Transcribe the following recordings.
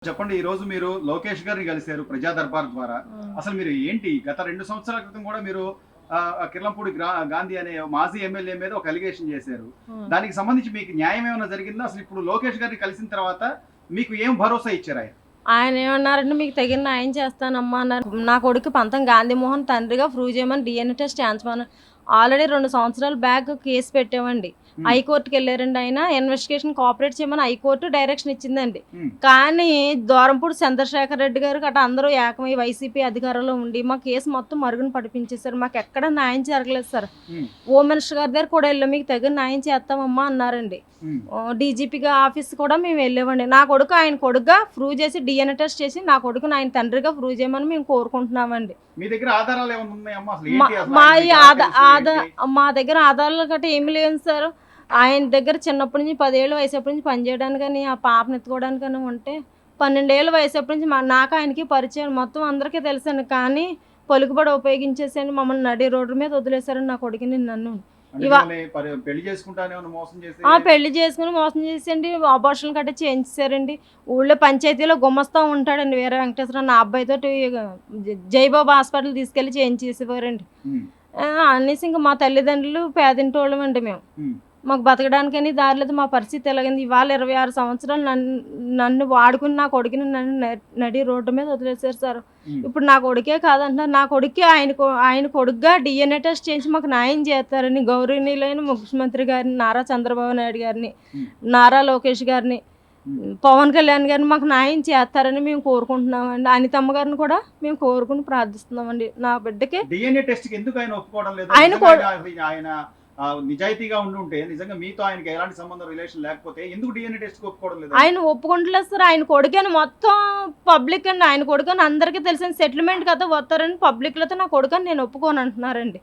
చెప్పండి ఈ రోజు మీరు లోకేష్ గారిని కలిశారు ప్రజా దర్బార్ ద్వారా. అసలు మీరు ఏంటి గత 2 సంవత్సరాల క్రితం కూడా మీరు కిర్లంపూడి గాంధీ అనే మాజీ ఎమ్మెల్యే మీద ఒక అలిగేషన్ చేశారు. దానికి సంబంధించి మీకు న్యాయం ఏమైనా జరిగిందా? అసలు ఇప్పుడు లోకేష్ గారిని కలిసిన తర్వాత మీకు ఏం భరోసా ఇచ్చారు ఆయన? ఆయన ఏమన్నారంటే మీకు తగిన న్యాయం చేస్తానమ్మా అన్నారు. నా కొడుకు పంతం గాంధీమోహన్ తండ్రిగా ప్రూవ్ చేయమని డిఎన్ఏ టెస్ట్ చేయించమని ఆల్రెడీ 2 సంవత్సరాల బ్యాక్ కేసు పెట్టామండి. హైకోర్టుకి వెళ్ళారండి. ఆయన ఇన్వెస్టిగేషన్ కోఆపరేట్ చేయమని హైకోర్టు డైరెక్షన్ ఇచ్చిందండి. కానీ దూరంపూడి చంద్రశేఖర్ రెడ్డి గారు గట్రా అందరూ ఏకమై వైసీపీ అధికారంలో ఉండి మా కేసు మొత్తం మరుగున పడిపించేశారు. మాకు ఎక్కడ న్యాయం జరగలేదు సార్. హోమ్ మినిస్టర్ గారి దగ్గర కూడా వెళ్ళాం, మీకు తగిన న్యాయం చేస్తామమ్మా అన్నారండి. డీజీపీగా ఆఫీస్ కూడా మేము వెళ్ళామండి. నా కొడుకు ఆయన కొడుకుగా ప్రూవ్ చేసి డిఎన్ఏ టెస్ట్ చేసి నా కొడుకుని ఆయన తండ్రిగా ప్రూవ్ చేయమని మేము కోరుకుంటున్నామండి. మీ దగ్గర ఆధారాలు ఏమైనా ఉన్నాయమ్మా? మా దగ్గర ఆధారాలు గట్రా ఏమి లేవు సార్. ఆయన దగ్గర చిన్నప్పటి నుంచి 10 ఏళ్ళ వయసప్పటి నుంచి పనిచేయడానికి కానీ ఆ పాపను ఎత్తుకోవడానికి కానీ ఉంటే 12 ఏళ్ళ వయసప్పటి నుంచి నాకు ఆయనకి పరిచయం మొత్తం అందరికీ తెలుసండి. కానీ పలుకుబడి ఉపయోగించేసండి మమ్మల్ని నడి రోడ్డు మీద వదిలేశారండి నా కొడుకుని నన్ను. పెళ్లి చేసుకుని మోసం చేసేయండి, అబార్షన్ గట్రా చేయించారండి. ఊళ్ళో పంచాయతీలో గుమ్మస్తా ఉంటాడండి వీర వెంకటేశ్వర, నా అబ్బాయితో జైబాబు హాస్పిటల్ తీసుకెళ్లి చేయించేసేవారండి. అనేసి ఇంకా మా తల్లిదండ్రులు పేదింటోళ్ళం అండి మేము. మాకు బతకడానికని దారిలేదు. మా పరిస్థితి ఎలాగైంది. ఇవాళ 26 సంవత్సరాలు నన్ను వాడుకుని నా కొడుకుని నన్ను నడి రోడ్డు మీద వదిలేశారు సార్. ఇప్పుడు నా కొడుకే కాదంటున్నారు. నా కొడుకే ఆయన కొడుకుగా డిఎన్ఏ టెస్ట్ చేసి మాకు న్యాయం చేస్తారని గౌరవనీయులైన ముఖ్యమంత్రి గారిని, నారా చంద్రబాబు నాయుడు గారిని, నారా లోకేష్ గారిని, పవన్ కళ్యాణ్ గారిని మాకు న్యాయం చేస్తారని మేము కోరుకుంటున్నామండి. అనితమ్మ గారిని కూడా మేము కోరుకుని ప్రార్థిస్తున్నామండి. నా బిడ్డకి డిఎన్ఏ టెస్ట్ ఎందుకు ఆయన ఒప్పుకోవడం లేదు? ఆయన నిజాయితీగా ఉండుంటే నిజంగా మీతో ఆయనకి ఎలాంటి సంబంధం రిలేషన్ లేకపోతే ఎందుకు డిఎన్ఏ టెస్ట్ ఒప్పుకోవడం లేదు? ఆయన ఒప్పుకుంటలేదు సార్. ఆయన కొడుకని మొత్తం పబ్లిక్ అండి. ఆయన కొడుకని అందరికీ తెలిసిన సెటిల్మెంట్ కదా వస్తారని పబ్లిక్ లతో నా కొడుకని నేను ఒప్పుకోను అంటున్నారండి.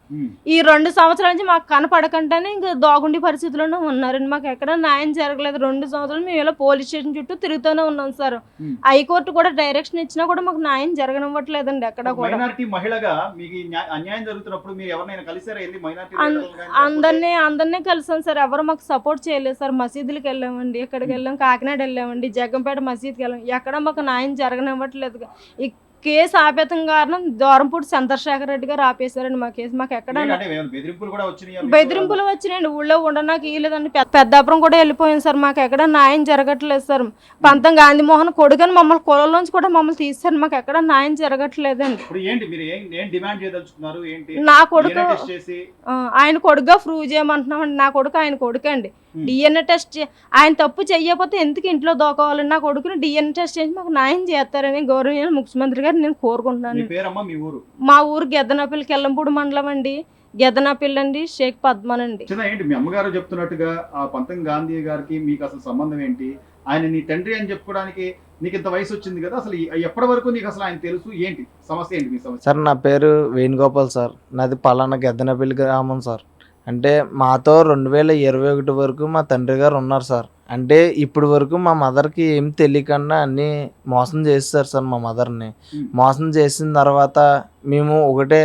ఈ 2 సంవత్సరాల నుంచి మాకు కనపడకంటేనే ఇంకా దోగుండి పరిస్థితుల్లోనే ఉన్నారండి. మాకు ఎక్కడ న్యాయం జరగలేదు. 2 సంవత్సరాలు మేము ఇలా పోలీస్ స్టేషన్ చుట్టూ తిరుగుతూనే ఉన్నాం సార్. హైకోర్టు కూడా డైరెక్షన్ ఇచ్చినా కూడా మాకు న్యాయం జరగనివ్వట్లేదండి. ఎక్కడ కూడా మైనారిటీ మహిళగా మీకు అన్యాయం జరుగుతున్నప్పుడు మీరు ఎవరైనా కలిసారా? వెళ్ళి మైనారిటీ అందరినీ కలిసాం సార్. ఎవరు మాకు సపోర్ట్ చేయలేదు సార్. మసీదులకు వెళ్ళామండి, ఎక్కడికి వెళ్ళాం, కాకినాడ వెళ్ళామండి, జగ్గంపేట మసీద్కి వెళ్ళాం. ఎక్కడ మాకు న్యాయం జరగనివ్వట్లేదు. ఈ కేసు ఆపేతం కారణం దూరంపూడి చంద్రశేఖర్ రెడ్డి గారు ఆపేశారండి మా కేసు. మాకు ఎక్కడ బెదిరింపులు వచ్చినాయండి. ఊళ్ళో ఉండడానికి వీలేదండి. పెద్దాపురం కూడా వెళ్ళిపోయింది సార్. మాకు ఎక్కడ న్యాయం జరగట్లేదు సార్. పంతం గాంధీమోహన్ కొడుకుని మమ్మల్ని కులంలోంచి కూడా మమ్మల్ని తీస్తారు. మాకు ఎక్కడ న్యాయం జరగట్లేదండి. నా కొడుకు ఆయన కొడుకుగా ప్రూవ్ చేయమంటున్నామండి. నా కొడుకు ఆయన కొడుకు అండి. డిఎన్ఏ టెస్ట్ ఆయన తప్పు చెయ్యకపోతే ఎందుకు ఇంట్లో దోకోవాలని నా కొడుకుని డిఎన్ఏ టెస్ట్ చేసి మాకు న్యాయం చేస్తారని గౌరవనీయ ముఖ్యమంత్రి గారు నేను కోరుకుంటున్నాను. మా ఊరు గెద్దనపల్లి కిల్లంపూడి మండలం అండి. గెద్దనపల్లి అండి. షేక్ పద్మనండి. మీ అమ్మగారు చెప్తున్నట్టుగా ఆ పంతం గాంధీ గారికి మీకు అసలు సంబంధం ఏంటి? ఆయన నీ తండ్రి అని చెప్పుకోవడానికి నీకు ఇంత వయసు వచ్చింది కదా, అసలు ఎప్పటి వరకు నీకు అసలు ఆయన తెలుసు? ఏంటి సమస్య? ఏంటి మీ సమస్య? సార్ నా పేరు వేణుగోపాల్ సార్. నాది పలానా గెద్దనపల్లి గ్రామం సార్. అంటే మాతో 2021 వరకు మా తండ్రి గారు ఉన్నారు సార్. అంటే ఇప్పుడు వరకు మా మదర్కి ఏం తెలియకుండా అన్నీ మోసం చేస్తారు సార్. మా మదర్ని మోసం చేసిన తర్వాత మేము ఒకటే,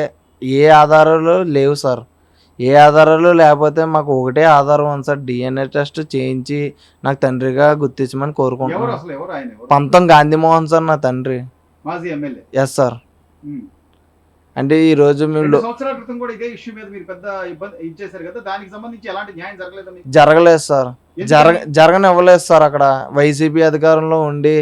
ఏ ఆధారాలు లేవు సార్. ఏ ఆధారాలు లేకపోతే మాకు ఒకటే ఆధారం ఉంది సార్. డిఎన్ఏ టెస్ట్ చేయించి నాకు తండ్రిగా గుర్తించమని కోరుకుంటున్నాను. పంతం గాంధీమోహన్ సార్ నా తండ్రి. Yes sir. అంటే ఈ రోజు మేము జరగలేదు సార్. జరగనివ్వలేదు సార్. అక్కడ వైసీపీ అధికారంలో ఉండి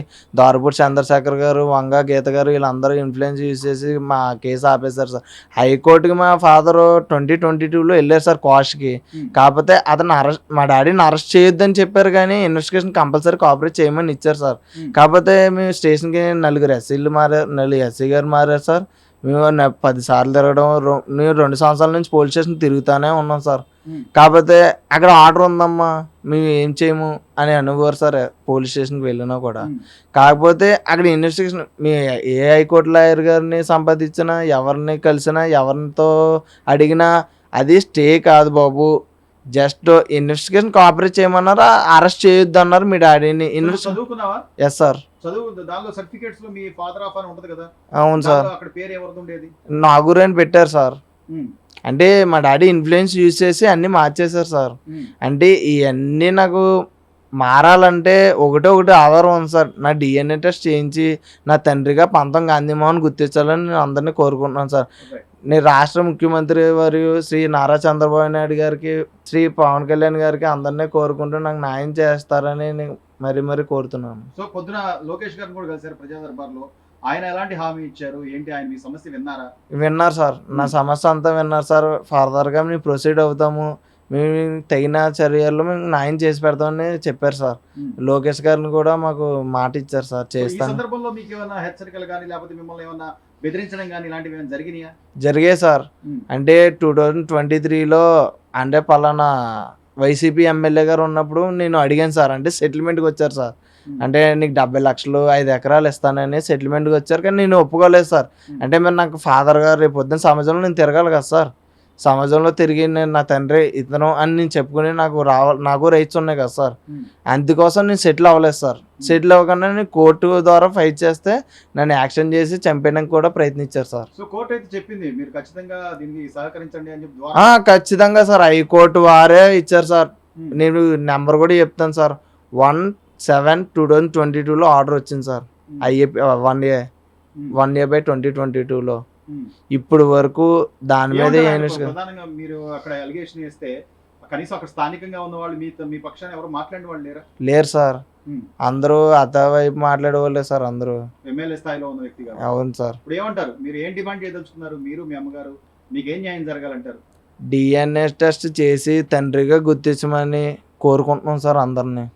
దారుపూడి చంద్రశేఖర్ గారు, వంగ గీత గారు వీళ్ళందరూ ఇన్ఫ్లుయెన్స్ యూజ్ చేసి మా కేసు ఆపేశారు సార్. హైకోర్టుకి మా ఫాదర్ 2022లో వెళ్ళారు సార్ క్వాష్కి. కాకపోతే అతను మా డాడీని అరెస్ట్ చేయొద్దని చెప్పారు, కానీ ఇన్వెస్టిగేషన్ కంపల్సరీ కోఆపరేట్ చేయమని ఇచ్చారు సార్. కాకపోతే మేము స్టేషన్కి 4 ఎస్సీలు మారారు, 4 ఎస్సీ గారు మారారు సార్. మేము 10 సార్లు తిరగడం, మేము 2 సంవత్సరాల నుంచి పోలీస్ స్టేషన్ తిరుగుతానే ఉన్నాం సార్. కాకపోతే అక్కడ ఆర్డర్ ఉందమ్మా మేము ఏం చేయము అని అనుకోరు సార్ పోలీస్ స్టేషన్కి వెళ్ళినా కూడా. కాకపోతే అక్కడ ఇన్వెస్టిగేషన్ మీ ఏ హైకోర్టు లాయర్ గారిని సంపాదించినా, ఎవరిని కలిసినా, ఎవరితో అడిగినా అది స్టే కాదు బాబు, జస్ట్ ఇన్వెస్టిగేషన్ కోఆపరేట్ చేయమన్నారు, అరెస్ట్ చేయొద్దు అన్నారు మీ డాడీని. Yes sir. అవును సార్. నాగూర్ అని పెట్టారు సార్. అంటే మా డాడీ ఇన్ఫ్లుయెన్స్ యూజ్ చేసి అన్ని మార్చేశారు సార్. అంటే ఇవన్నీ నాకు మారాలంటే ఒకటి ఆధారం ఉంది సార్. నా డిఎన్ఏ టెస్ట్ చేయించి నా తండ్రిగా పంతం గాంధీమోహన్ గుర్తించాలని నేను అందరినీ కోరుకుంటున్నాను సార్. Okay. నేను రాష్ట్ర ముఖ్యమంత్రి మరియు శ్రీ నారా చంద్రబాబు నాయుడు గారికి, శ్రీ పవన్ కళ్యాణ్ గారికి అందరినీ కోరుకుంటూ నాకు న్యాయం చేస్తారని నేను మరీ కోరుతున్నాను. సో పొద్దున లోకేష్ గారిని కూడా కలిశారు ప్రజా దర్బార్లో. ఆయన ఎలాంటి హామీ ఇచ్చారు ఏంటి, ఆయన మీ సమస్య విన్నారా? విన్నారు సార్, నా సమస్య అంతా విన్నారు సార్. ఫర్దర్గా మేము ప్రొసీడ్ అవుతాము, మేము తగిన చర్యల్లో మేము న్యాయం చేసి పెడతామని చెప్పారు సార్. లోకేష్ గారిని కూడా మాకు మాట ఇచ్చారు సార్, సో ఈ చేస్తాను. సందర్భంలో మీకు ఏమైనా హెచ్చరికలు కానీ లేకపోతే మిమ్మల్ని ఏమైనా బెదిరించడం కానీ ఇలాంటివి ఏమైనా జరిగినాయా? జరిగాయి సార్. అంటే 2023లో అంటే పలానా వైసీపీ ఎమ్మెల్యే గారు ఉన్నప్పుడు నేను అడిగాను సార్. అంటే సెటిల్మెంట్కి వచ్చారు సార్. అంటే నీకు 70 లక్షలు 5 ఎకరాలు ఇస్తానని సెటిల్మెంట్కి వచ్చారు, కానీ నేను ఒప్పుకోలేదు సార్. అంటే మరి నాకు ఫాదర్ గారు రేపు పొద్దున్న సమాజంలో నేను తిరగాలి కదా సార్. సమాజంలో తిరిగి నేను నా తండ్రి ఇతను అని నేను చెప్పుకుని నాకు రైట్స్ ఉన్నాయి కదా సార్. అందుకోసం నేను సెటిల్ అవ్వలేదు సార్. సెటిల్ అవ్వకుండా నేను కోర్టు ద్వారా ఫైట్ చేస్తే నన్ను యాక్షన్ చేసి చంపేయడానికి కూడా ప్రయత్నించారు సార్. సో కోర్టు అయితే చెప్పింది మీరు ఖచ్చితంగా దీనికి సహకరించండి అని చెప్పి. ఖచ్చితంగా సార్, హైకోర్టు వారే ఇచ్చారు సార్. నేను నెంబర్ కూడా చెప్తాను సార్. 1/7/2022లో ఆర్డర్ వచ్చింది సార్. ఐఏపీ 1/2022లో. ఇప్పుడు వరకు దాని మీద ప్రధానంగా మీరు అక్కడ అలిగేషన్ చేస్తే కనీసం అక్కడ స్థానికంగా ఉన్న వాళ్ళు మీ పక్షాన్ని ఎవరు మాట్లాడిన వాళ్ళు లేరా? లేరు సార్. అందరూ అతవైపు మాట్లాడే వాళ్ళే సార్. అందరూ ఎమ్మెల్యే స్థాయిలో ఉన్న వ్యక్తి. అవును సార్. ఇప్పుడు ఏమంటారు, మీరు ఏం డిమాండ్ చేయదలుచుకున్నారు? మీరు మీ అమ్మగారు మీకు ఏం న్యాయం జరగాలంటారు? డిఎన్ఏ టెస్ట్ చేసి తండ్రిగా గుర్తించమని కోరుకుంటున్నాం సార్ అందరినీ.